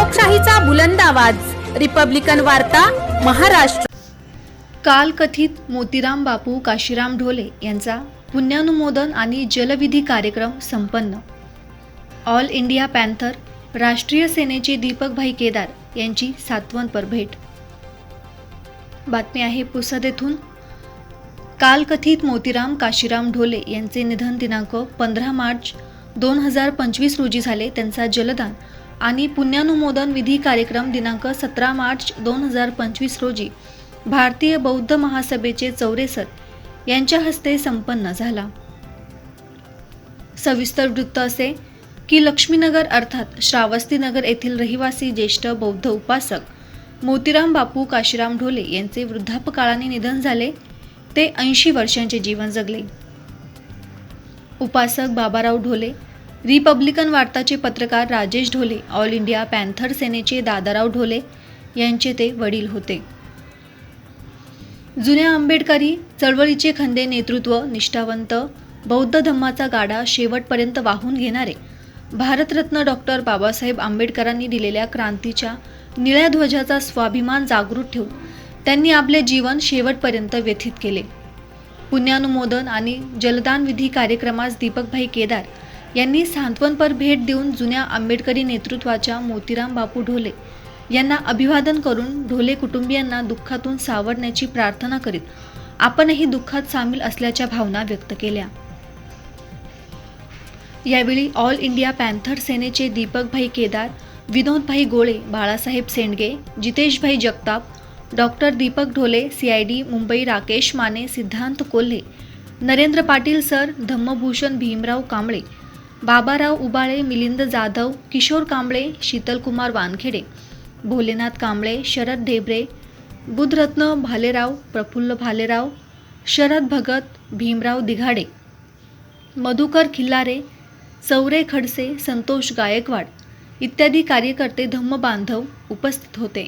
लोकशाहीचा बुलंद आवाज, रिपब्लिकन वार्ता, महाराष्ट्र। काल कथित मोतीराम बापू काशीराम ढोले यांचा पुण्यानुमोदन आणि जलविधी कार्यक्रम संपन्न। ऑल इंडिया पॅन्थर राष्ट्रीय सेनेचे दीपक भाई केदार यांची सातवनपर भेट। बातमी आहे पुसद येथून। काल कथित मोतीराम काशीराम ढोले यांचे निधन दिनांक 15 मार्च 2025 रोजी झाले। त्यांचा जलदान आणि पुण्यानुमोदन विधी कार्यक्रम दिनांक 17 मार्च 2025 रोजी भारतीय बौद्ध महासभेचे चौरेसर यांच्या हस्ते संपन्न झाला। सविस्तर वृत्त असे की लक्ष्मीनगर अर्थात श्रावस्तीनगर येथील रहिवासी ज्येष्ठ बौद्ध उपासक मोतीराम बापू काशीराम ढोले यांचे वृद्धापकाळाने निधन झाले। ते 80 वर्षांचे जीवन जगले। उपासक बाबाराव ढोले, रिपब्लिकन वार्ताचे पत्रकार Rajesh Dhole, all India panther सेनेचे दादाराव ढोले यांचे ते वडील होते। जुन्या आंबेडकरी चळवळीचे खंदे नेतृत्व, निष्ठावंत, बौद्ध धम्माचा गाडा शेवटपर्यंत वाहून घेणारे, भारतरत्न डॉक्टर बाबासाहेब आंबेडकरांनी दिलेल्या क्रांतीच्या निळ्या ध्वजाचा स्वाभिमान जागृत ठेवून त्यांनी आपले जीवन शेवटपर्यंत व्यथित केले। पुण्यानुमोदन आणि जलदान विधी कार्यक्रमास दीपकभाई केदार यांनी सांत्वनपर भेट देऊन जुन्या आंबेडकरी नेतृत्वाच्या मोतीराम बापू ढोले यांना अभिवादन करून ढोले कुटुंबियांना दुःखातून सावरण्याची प्रार्थना करीत आपणही दुःखात सामील असल्याच्या भावना व्यक्त केल्या। यावेळी ऑल इंडिया पॅन्थर सेनेचे दीपकभाई केदार, विनोदभाई गोळे, बाळासाहेब सेंडगे, जितेशभाई जगताप, डॉक्टर दीपक ढोले, CID मुंबई राकेश माने, सिद्धांत कोल्हे, नरेंद्र पाटील सर, धम्मभूषण भीमराव कांबळे, बाबाराव उबाळे, मिलिंद जाधव, किशोर कांबळे, शीतलकुमार वानखेडे, भोलेनाथ कांबळे, शरद ढेबरे, बुधरत्न भालेराव, प्रफुल्ल भालेराव, शरद भगत, भीमराव दिघाडे, मधुकर खिल्लारे, चौरे खडसे, संतोष गायकवाड इत्यादी कार्यकर्ते धम्म बांधव उपस्थित होते।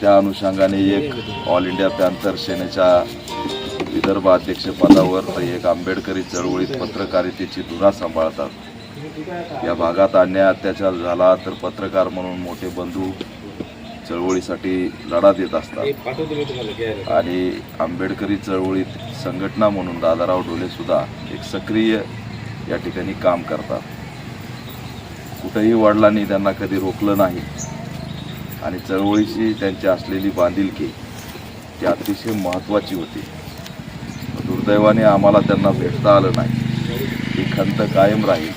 त्या अनुषंगाने एक ऑल इंडिया पॅन्थर सेनेच्या विदर्भ अध्यक्षपदावर तर एक आंबेडकरी चळवळीत पत्रकारितेची धुरा सांभाळतात। या भागात अन्याय अत्याचार झाला तर पत्रकार म्हणून मोठे बंधू चळवळीसाठी लढा देत असतात आणि आंबेडकरी चळवळीत संघटना म्हणून दादाराव ढोले सुद्धा एक सक्रिय या ठिकाणी काम करतात। कुठेही वडिलांनी त्यांना कधी रोखलं नाही आणि चळवळीची त्यांची असलेली बांधिलकी ती अतिशय महत्त्वाची होती। दुर्दैवाने आम्हाला त्यांना भेटता आलं नाही, ही खंत कायम राहील।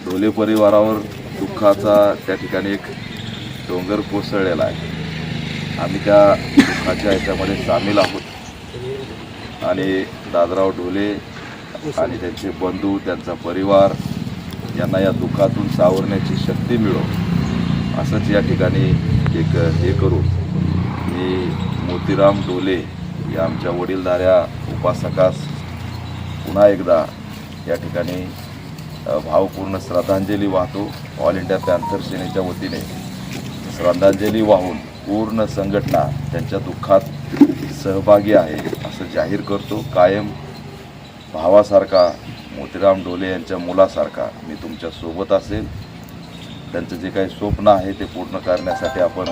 ढोले परिवारावर दुःखाचा त्या ठिकाणी एक डोंगर कोसळलेला आहे। आम्ही त्या दुःखाच्या ह्याच्यामध्ये सामील आहोत आणि दादाराव ढोले आणि त्यांचे बंधू, त्यांचा परिवार यांना या दुःखातून सावरण्याची शक्ती मिळो असंच या ठिकाणी एक हे करून मी मोतीराम ढोले या आमच्या वडीलधाऱ्या उपासकास पुन्हा एकदा या ठिकाणी भावपूर्ण श्रद्धांजली वाहतो। ऑल इंडिया पॅन्थर सेनेच्या वतीने श्रद्धांजली वाहून पूर्ण संघटना त्यांच्या दुःखात सहभागी आहे असं जाहीर करतो। कायम भावासारखा, मोतीराम ढोले यांच्या मुलासारखा मी तुमच्या सोबत असेल। त्यांचं जे काही स्वप्न आहे ते पूर्ण करण्यासाठी आपण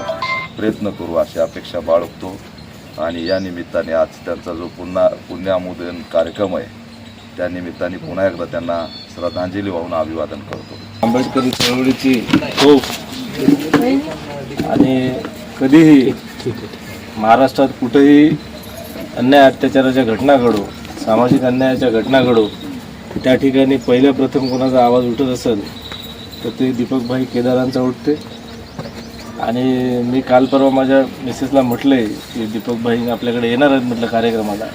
प्रयत्न करू अशी अपेक्षा बाळगतो आणि या निमित्ताने आज त्यांचा जो पुण्यानुमोदन कार्यक्रम आहे त्या निमित्ताने पुन्हा एकदा त्यांना श्रद्धांजली वाहून अभिवादन करतो। आंबेडकरी चळवळीची तोफ आणि कधीही महाराष्ट्रात कुठेही अन्याय अत्याचाराच्या घटना घडो, सामाजिक अन्यायाच्या घटना घडो, त्या ठिकाणी पहिल्या प्रथम कोणाचा आवाज उठत असेल तर ते दीपकभाई केदारांचा उठते। आणि मी काल परवा माझ्या मिसेसला म्हटलं आहे की दीपकभाई आपल्याकडे येणार आहेत म्हटलं कार्यक्रमाला,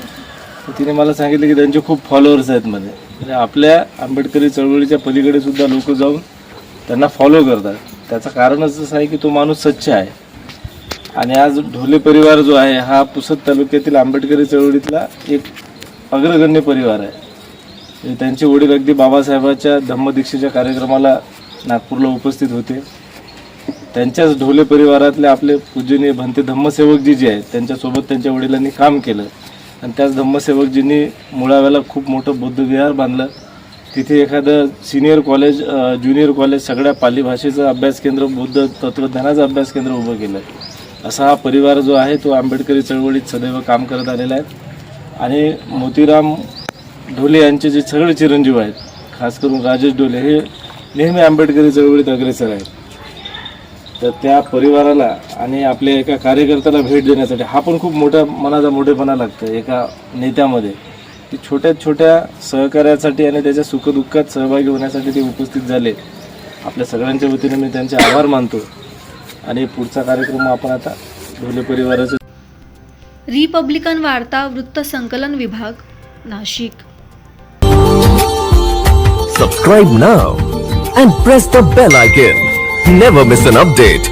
तर तिने मला सांगितलं की त्यांचे खूप फॉलोअर्स आहेत मध्ये। म्हणजे आपल्या आंबेडकरी चळवळीच्या पलीकडे सुद्धा लोक जाऊन त्यांना फॉलो करतात। त्याचं कारणच असं आहे की तो माणूस सच्च आहे। आणि आज ढोले परिवार जो आहे हा पुसद तालुक्यातील आंबेडकरी चळवळीतला एक अग्रगण्य परिवार आहे। त्यांचे वडील अगदी बाबासाहेबांच्या धम्मदीक्षेच्या कार्यक्रमाला नागपूरला उपस्थित होते। त्यांच्याच ढोले परिवारातले आपले पूजनीय भंते धम्मसेवकजी जे आहेत त्यांच्यासोबत त्यांच्या वडिलांनी काम केलं आणि त्याच धम्मसेवकजींनी मुळाव्याला खूप मोठं बौद्धविहार बांधलं तिथे एखादं सिनियर कॉलेज, ज्युनियर कॉलेज, सगळ्या पाली भाषेचं अभ्यास केंद्र, बुद्ध तत्त्वज्ञानाचं अभ्यास केंद्र उभं केलं आहे. असा हा परिवार जो आहे तो आंबेडकरी चळवळीत सदैव काम करत आलेला आहे. आणि मोतीराम ढोले यांचे जे सगळे चिरंजीव आहेत, खास करून राजेश ढोले, हे नेहमी आंबेडकरी चळवळीत अग्रेसर आहेत. तर त्या परिवाराला आणि आपल्या एका कार्यकर्त्याला भेट देण्यासाठी हा पण खूप मोठा मनाचा मोठेपणा लागतं एका नेत्यामध्ये, की छोट्या छोट्या सहकार्यासाठी आणि त्याच्या सुखदुःखात सहभागी होण्यासाठी ते उपस्थित झाले. आपल्या सगळ्यांच्या वतीने मी त्यांचे आभार मानतो. आणि पुढचा कार्यक्रम आपण आता ढोले परिवाराचा. रिपब्लिकन वार्ता वृत्तसंकलन विभाग, Nashik. Subscribe now and press the bell icon. Never miss an update.